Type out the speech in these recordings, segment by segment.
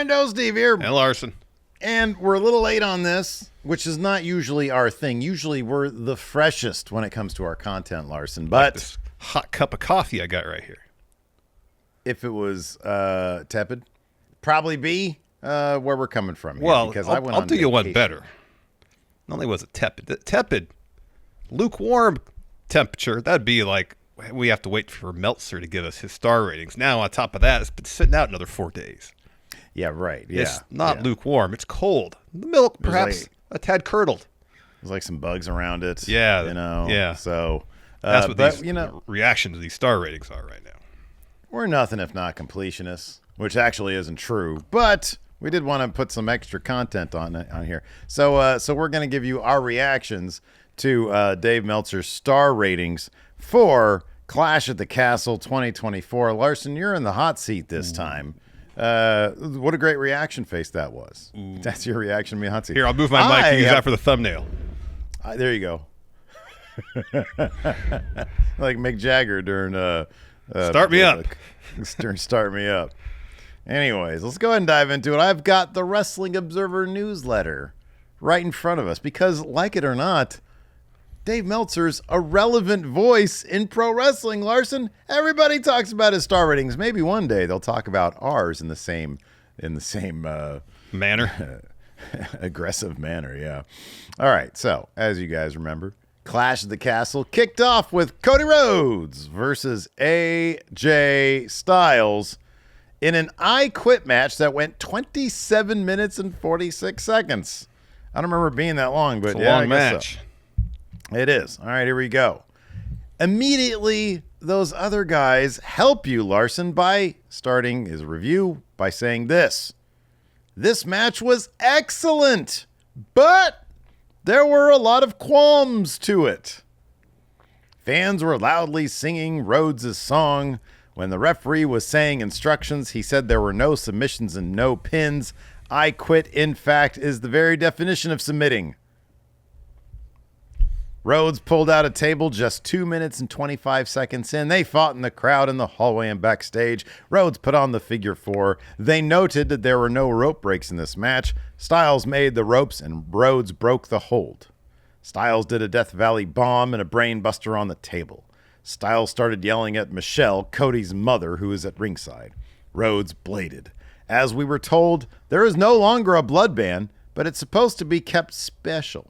Friendo, Steve here. And Larson. And we're a little late on this, which is not usually our thing. Usually we're the freshest when it comes to our content, Larson. But like this hot cup of coffee I got right here. If it was tepid, probably be where we're coming from here. Well, because I'll do you one better. Not only was it tepid, lukewarm temperature, that'd be like we have to wait for Meltzer to give us his star ratings. Now, on top of that, it's been sitting out another 4 days. Yeah, right. Yeah, it's not lukewarm. It's cold. The milk, perhaps, a tad curdled. There's like some bugs around it. Yeah. Yeah. So that's what these reaction to these star ratings are right now. We're nothing if not completionists, which actually isn't true. But we did want to put some extra content on here. So we're going to give you our reactions to Dave Meltzer's star ratings for Clash at the Castle 2024. Larson, you're in the hot seat this time. What a great reaction face that was. Ooh. That's your reaction to me, hot seat. Here, I'll move my mic to use that for the thumbnail. There you go. Like Mick Jagger during Start Me Up. During Start Me Up. Anyways, let's go ahead and dive into it. I've got the Wrestling Observer newsletter right in front of us because, like it or not, Dave Meltzer's a relevant voice in pro wrestling, Larson. Everybody talks about his star ratings. Maybe one day they'll talk about ours in the same manner. Aggressive manner, yeah. All right, so as you guys remember, Clash at the Castle kicked off with Cody Rhodes versus AJ Styles in an I Quit match that went 27 minutes and 46 seconds. I don't remember it being that long, but it's a long match. So. It is. All right, here we go. Immediately, those other guys help you, Larson, by starting his review by saying this. This match was excellent, but there were a lot of qualms to it. Fans were loudly singing Rhodes' song. When the referee was saying instructions, he said there were no submissions and no pins. I Quit, in fact, is the very definition of submitting. Rhodes pulled out a table just 2 minutes and 25 seconds in. They fought in the crowd, in the hallway, and backstage. Rhodes put on the figure 4. They noted that there were no rope breaks in this match. Styles made the ropes, and Rhodes broke the hold. Styles did a Death Valley bomb and a brain buster on the table. Styles started yelling at Michelle, Cody's mother, who was at ringside. Rhodes bladed. As we were told, there is no longer a blood ban, but it's supposed to be kept special.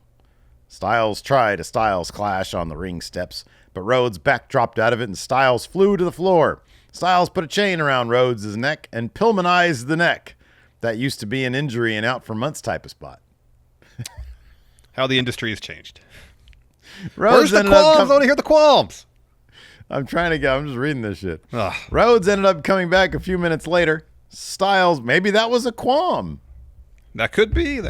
Styles tried a Styles clash on the ring steps, but Rhodes backdropped out of it and Styles flew to the floor. Styles put a chain around Rhodes' neck and Pillmanized the neck. That used to be an injury and out for months type of spot. How the industry has changed. Where's the qualms? I want to hear the qualms. I'm just reading this shit. Ugh. Rhodes ended up coming back a few minutes later. Styles, maybe that was a qualm. That could be.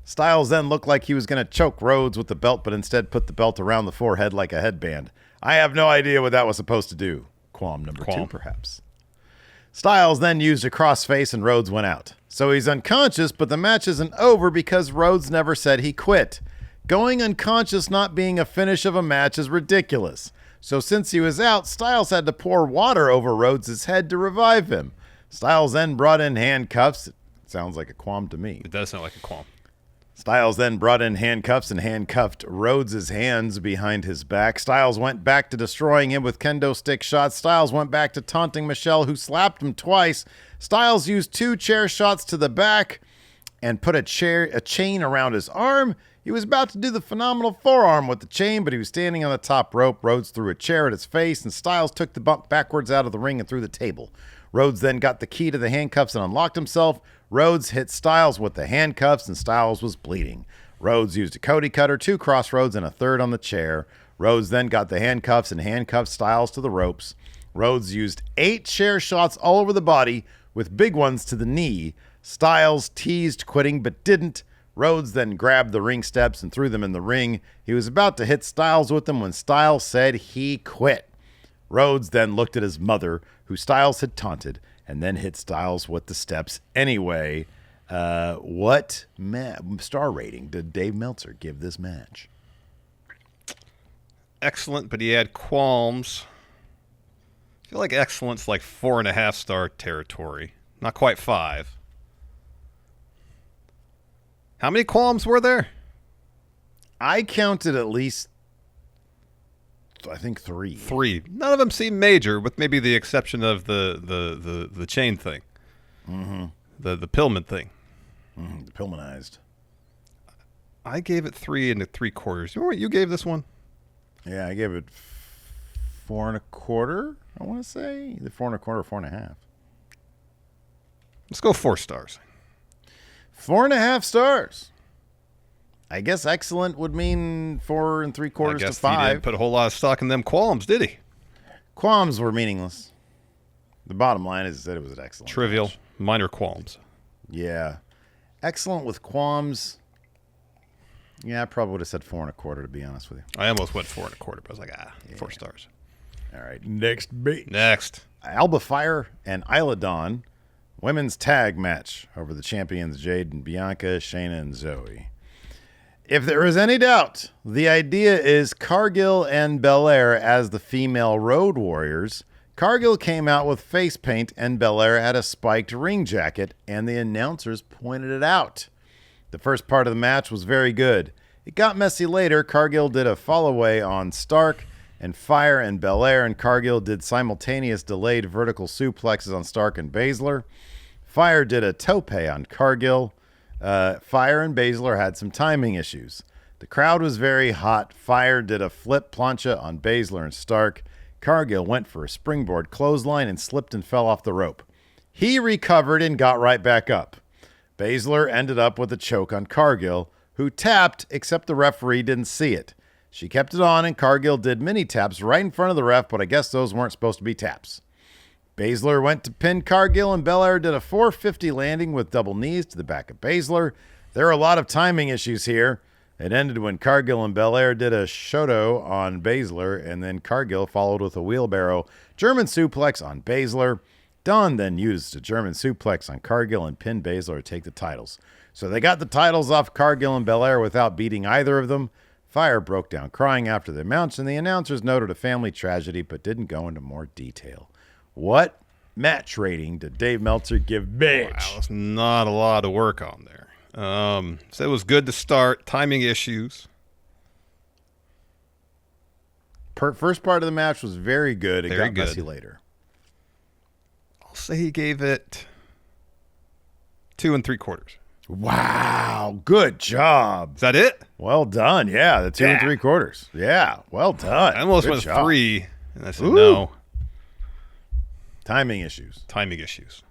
Styles then looked like he was going to choke Rhodes with the belt, but instead put the belt around the forehead like a headband. I have no idea what that was supposed to do. Qualm number 2, perhaps. Styles then used a crossface and Rhodes went out. So he's unconscious, but the match isn't over because Rhodes never said he quit. Going unconscious not being a finish of a match is ridiculous. So since he was out, Styles had to pour water over Rhodes' head to revive him. Styles then brought in handcuffs. It sounds like a qualm to me. It does sound like a qualm. Styles then brought in handcuffs and handcuffed Rhodes' hands behind his back. Styles went back to destroying him with kendo stick shots. Styles went back to taunting Michelle, who slapped him twice. Styles used 2 chair shots to the back and put a chain around his arm. He was about to do the phenomenal forearm with the chain, but he was standing on the top rope. Rhodes threw a chair at his face, and Styles took the bump backwards out of the ring and through the table. Rhodes then got the key to the handcuffs and unlocked himself. Rhodes hit Styles with the handcuffs, and Styles was bleeding. Rhodes used a Cody cutter, 2 crossroads, and a third on the chair. Rhodes then got the handcuffs and handcuffed Styles to the ropes. Rhodes used 8 chair shots all over the body, with big ones to the knee. Styles teased quitting, but didn't. Rhodes then grabbed the ring steps and threw them in the ring. He was about to hit Styles with them when Styles said he quit. Rhodes then looked at his mother, who Styles had taunted, and then hit Styles with the steps anyway. What star rating did Dave Meltzer give this match? Excellent, but he had qualms. I feel like excellent's like 4.5 star territory. Not quite 5. How many qualms were there? I counted at least, I think, 3. 3. None of them seem major, with maybe the exception of the chain thing. Mm-hmm. The Pillman thing. Mm-hmm. Pillmanized. I gave it 3 3/4. You know what you gave this one? Yeah, I gave it 4 1/4. I want to say either 4 1/4 or 4 1/2. Let's go 4 stars. 4 1/2 stars. I guess excellent would mean 4 3/4 to 5. He didn't put a whole lot of stock in them qualms, did he? Qualms were meaningless. The bottom line is that it was an excellent Trivial, match. minor qualms. Yeah. Excellent with qualms. Yeah, I probably would have said 4 1/4, to be honest with you. I almost went 4 1/4, but I was like, 4 stars. All right. Next match. Next. Alba Fire and Isla Dawn women's tag match over the champions Jade and Bianca, Shayna and Zoe. If there is any doubt, the idea is Cargill and Belair as the female Road Warriors. Cargill came out with face paint and Belair had a spiked ring jacket, and the announcers pointed it out. The first part of the match was very good. It got messy later. Cargill did a fall-away on Stark, and Fire and Belair and Cargill did simultaneous delayed vertical suplexes on Stark and Baszler. Fire did a tope on Cargill. Fire and Baszler had some timing issues. The crowd was very hot. Fire did a flip plancha on Baszler and Stark. Cargill went for a springboard clothesline and slipped and fell off the rope. He recovered and got right back up. Baszler ended up with a choke on Cargill, who tapped, except the referee didn't see it. She kept it on, and Cargill did mini taps right in front of the ref, but I guess those weren't supposed to be taps. Baszler went to pin Cargill, and Belair did a 450 landing with double knees to the back of Baszler. There are a lot of timing issues here. It ended when Cargill and Belair did a shoto on Baszler, and then Cargill followed with a wheelbarrow German suplex on Baszler. Dawn then used a German suplex on Cargill and pinned Baszler to take the titles. So they got the titles off Cargill and Belair without beating either of them. Fire broke down crying after the match, and the announcers noted a family tragedy but didn't go into more detail. What match rating did Dave Meltzer give match? Wow, that's not a lot to work on there. So it was good to start. Timing issues. First part of the match was very good. It Very got good. messy later. I'll say he gave it 2 3/4. Wow, good job. Is that it? Well done. Yeah, the 2 3/4. Yeah, well done. I almost Good went job. 3, and I said Ooh. no. Timing issues. Timing issues.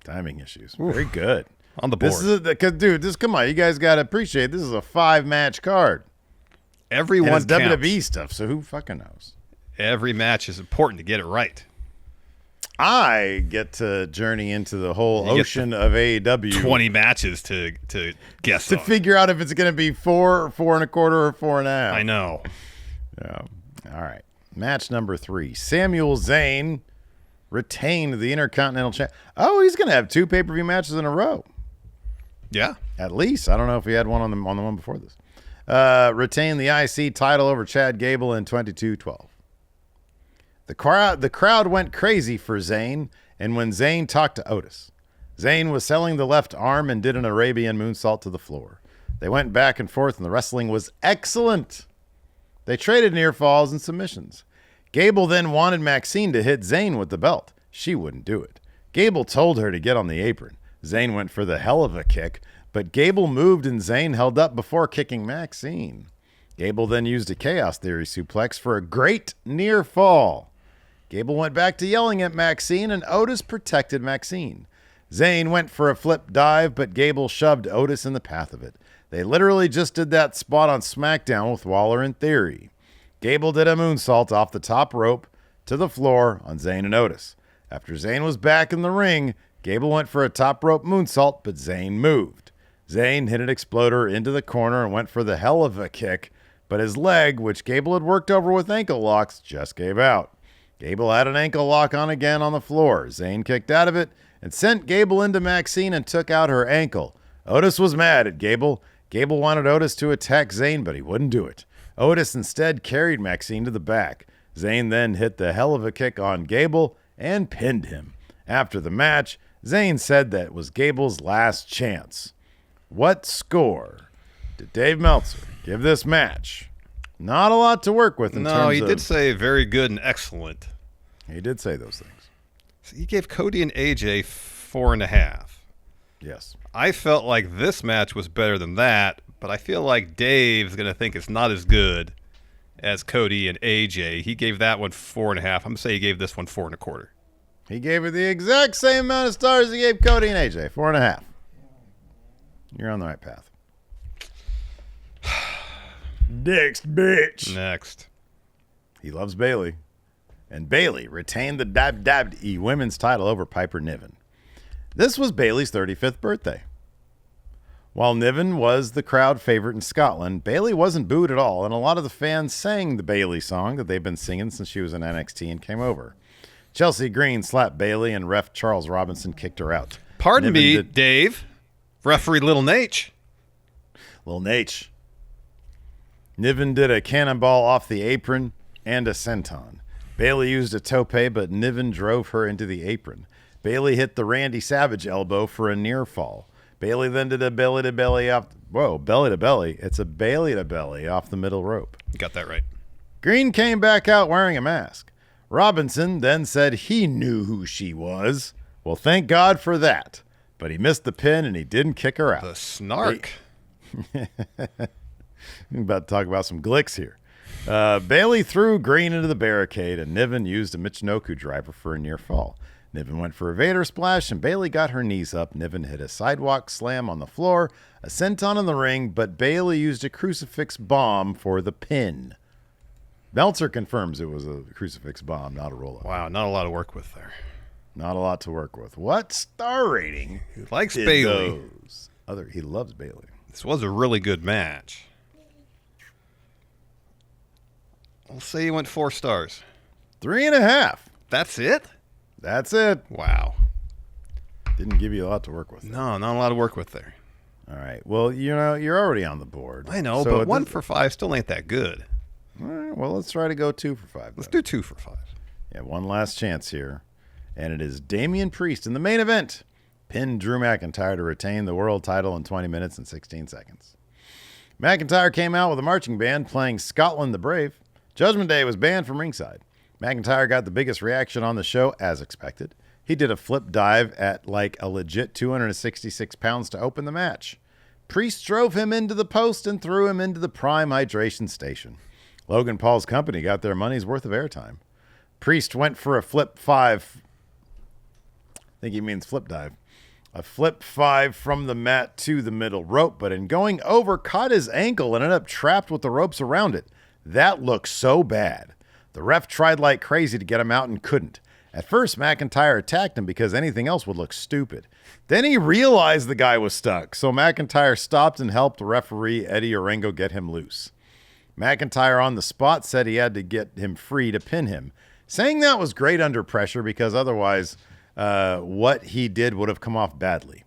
Timing issues. Very good. On the board. This is because, dude, come on. You guys got to appreciate this is a 5-match card. Everyone And it's counts. WWE stuff, so who fucking knows? Every match is important to get it right. I get to journey into the whole You get ocean of AEW 20 matches to guess to on. figure out if it's going to be 4, 4 1/4, or 4 1/2. I know. Yeah. All right. Match number 3. Samuel Zayn retained the Intercontinental Champ. Oh, he's going to have 2 pay-per-view matches in a row. Yeah. At least. I don't know if he had one on the one before this. Retained the IC title over Chad Gable in 22-12. The crowd went crazy for Zayn, and when Zayn talked to Otis, Zayn was selling the left arm and did an Arabian moonsault to the floor. They went back and forth, and the wrestling was excellent. They traded near falls and submissions. Gable then wanted Maxine to hit Zayn with the belt. She wouldn't do it. Gable told her to get on the apron. Zayn went for the hell of a kick, but Gable moved and Zayn held up before kicking Maxine. Gable then used a Chaos Theory suplex for a great near fall. Gable went back to yelling at Maxine, and Otis protected Maxine. Zayn went for a flip dive, but Gable shoved Otis in the path of it. They literally just did that spot on SmackDown with Waller and Theory. Gable did a moonsault off the top rope to the floor on Zayn and Otis. After Zayn was back in the ring, Gable went for a top rope moonsault, but Zayn moved. Zayn hit an exploder into the corner and went for the hell of a kick, but his leg, which Gable had worked over with ankle locks, just gave out. Gable had an ankle lock on again on the floor. Zayn kicked out of it and sent Gable into Maxine and took out her ankle. Otis was mad at Gable. Gable wanted Otis to attack Zayn, but he wouldn't do it. Otis instead carried Maxine to the back. Zayn then hit the hell of a kick on Gable and pinned him. After the match, Zayn said that was Gable's last chance. What score did Dave Meltzer give this match? Not a lot to work with in terms of... No, he did say very good and excellent. He did say those things. So he gave Cody and AJ 4.5. Yes. I felt like this match was better than that, but I feel like Dave's going to think it's not as good as Cody and AJ. He gave that one 4.5. I'm going to say he gave this one 4.25. He gave it the exact same amount of stars he gave Cody and AJ, 4.5. You're on the right path. Next, bitch. Next. He loves Bayley. And Bayley retained the WWE Women's title over Piper Niven. This was Bayley's 35th birthday. While Niven was the crowd favorite in Scotland, Bayley wasn't booed at all, and a lot of the fans sang the Bayley song that they've been singing since she was in NXT and came over. Chelsea Green slapped Bayley, and ref Charles Robinson kicked her out. Pardon me, Dave. Referee Little Nate. Little Nate. Niven did a cannonball off the apron and a senton. Bayley used a tope, but Niven drove her into the apron. Bayley hit the Randy Savage elbow for a near fall. Bayley then did a belly-to-belly off... Whoa, belly-to-belly. It's a belly-to-belly off the middle rope. Got that right. Green came back out wearing a mask. Robinson then said he knew who she was. Well, thank God for that. But he missed the pin, and he didn't kick her out. The snark. I'm about to talk about some glicks here. Bayley threw Green into the barricade, and Niven used a Michinoku driver for a near fall. Niven went for a Vader splash, and Bayley got her knees up. Niven hit a sidewalk slam on the floor, a senton in the ring, but Bayley used a crucifix bomb for the pin. Meltzer confirms it was a crucifix bomb, not a roll-up. Wow, not a lot to work with there. Not a lot to work with. What star rating? He likes Bayley. He loves Bayley. This was a really good match. I'll say he went 4 stars. 3.5. That's it? That's it. Wow. Didn't give you a lot to work with. No, not a lot to work with there. All right. Well, you're already on the board. I know, but 1 for 5 still ain't that good. All right. Well, let's try to go 2 for 5. Let's do 2 for 5. Yeah, one last chance here. And it is Damian Priest in the main event. Pinned Drew McIntyre to retain the world title in 20 minutes and 16 seconds. McIntyre came out with a marching band playing Scotland the Brave. Judgment Day was banned from ringside. McIntyre got the biggest reaction on the show, as expected. He did a flip dive at like a legit 266 pounds to open the match. Priest drove him into the post and threw him into the prime hydration station. Logan Paul's company got their money's worth of airtime. Priest went for a flip 5. I think he means flip dive. A flip 5 from the mat to the middle rope, but in going over, caught his ankle and ended up trapped with the ropes around it. That looked so bad. The ref tried like crazy to get him out and couldn't. At first, McIntyre attacked him because anything else would look stupid. Then he realized the guy was stuck, so McIntyre stopped and helped referee Eddie Orengo get him loose. McIntyre on the spot said he had to get him free to pin him, saying that was great under pressure because otherwise what he did would have come off badly.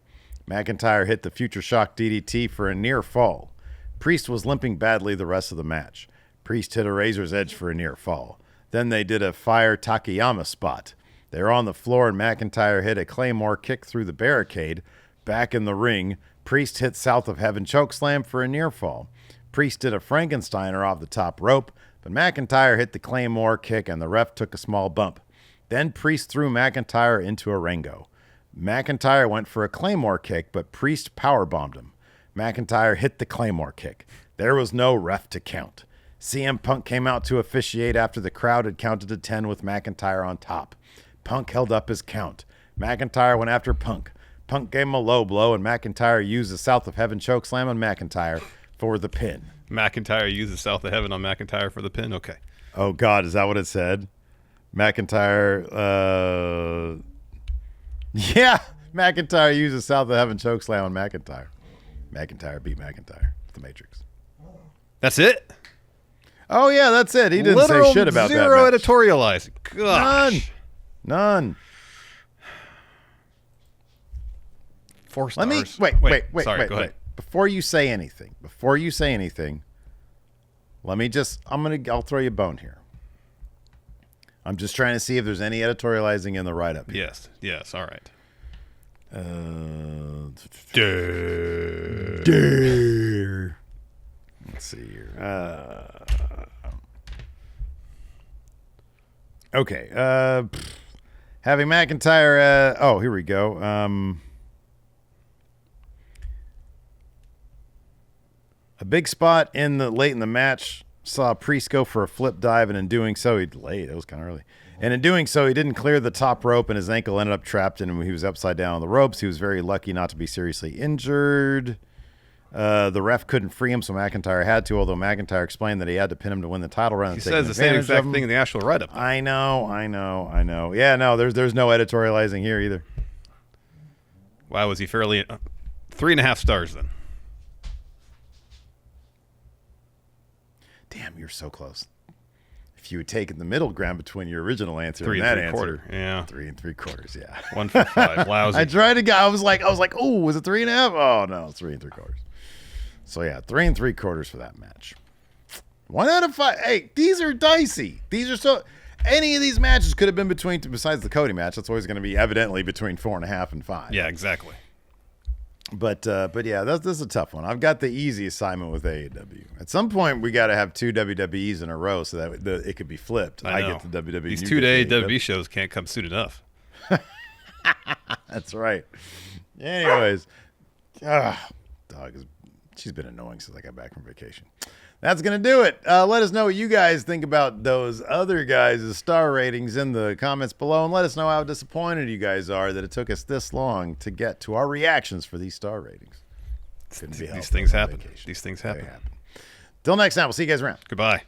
McIntyre hit the Future Shock DDT for a near fall. Priest was limping badly the rest of the match. Priest hit a Razor's Edge for a near fall. Then they did a Fire Takayama spot. They were on the floor and McIntyre hit a Claymore kick through the barricade. Back in the ring, Priest hit South of Heaven chokeslam for a near fall. Priest did a Frankensteiner off the top rope, but McIntyre hit the Claymore kick and the ref took a small bump. Then Priest threw McIntyre into a Rango. McIntyre went for a Claymore kick, but Priest powerbombed him. McIntyre hit the Claymore kick. There was no ref to count. CM Punk came out to officiate after the crowd had counted to 10 with McIntyre on top. Punk held up his count. McIntyre went after Punk. Punk gave him a low blow, and McIntyre used the South of Heaven chokeslam on McIntyre for the pin. McIntyre used the South of Heaven on McIntyre for the pin? Okay. Oh, God, is that what it said? McIntyre, yeah, McIntyre used the South of Heaven chokeslam on McIntyre. McIntyre beat McIntyre. The Matrix. That's it? Oh, yeah, that's it. He didn't Literal say shit about that. Zero editorializing. Gosh. None. 4 stars. Let me wait. Sorry, go ahead. Before you say anything, I'll throw you a bone here. I'm just trying to see if there's any editorializing in the write-up here. Yes, all right. Dare. Let's see here. Okay. Having McIntyre. Oh, here we go. A big spot late in the match saw Priest go for a flip dive, and in doing so, he delayed. It was kind of early. And in doing so, he didn't clear the top rope, and his ankle ended up trapped, and he was upside down on the ropes. He was very lucky not to be seriously injured. The ref couldn't free him, so McIntyre had to, although McIntyre explained that he had to pin him to win the title run. He says the same exact thing in the actual write-up. I know. Yeah, no, there's no editorializing here either. Why was he fairly 3.5 stars then? Damn, you're so close. If you had taken the middle ground between your original answer 3 and and that 3/4. answer, Yeah, 3 3/4. Yeah, 1 for 5. Lousy. I tried to go. I was like, oh, was it 3.5? Oh no, it's 3 3/4. So yeah, 3 3/4 for that match. 1 out of 5. Hey, these are dicey. These are so. Any of these matches could have been between, besides the Cody match, that's always going to be evidently between 4.5 and 5. Yeah, exactly. But yeah, this is a tough one. I've got the easy assignment with AEW. At some point, we got to have 2 WWEs in a row so that it could be flipped. I know. get the WWE. These you 2 get the WWE shows can't come soon enough. That's right. Anyways, she's been annoying since I got back from vacation. That's going to do it. Let us know what you guys think about those other guys' star ratings in the comments below, and let us know how disappointed you guys are that it took us this long to get to our reactions for these star ratings. Couldn't be helped. These things happen. These things happen. Till next time, we'll see you guys around. Goodbye.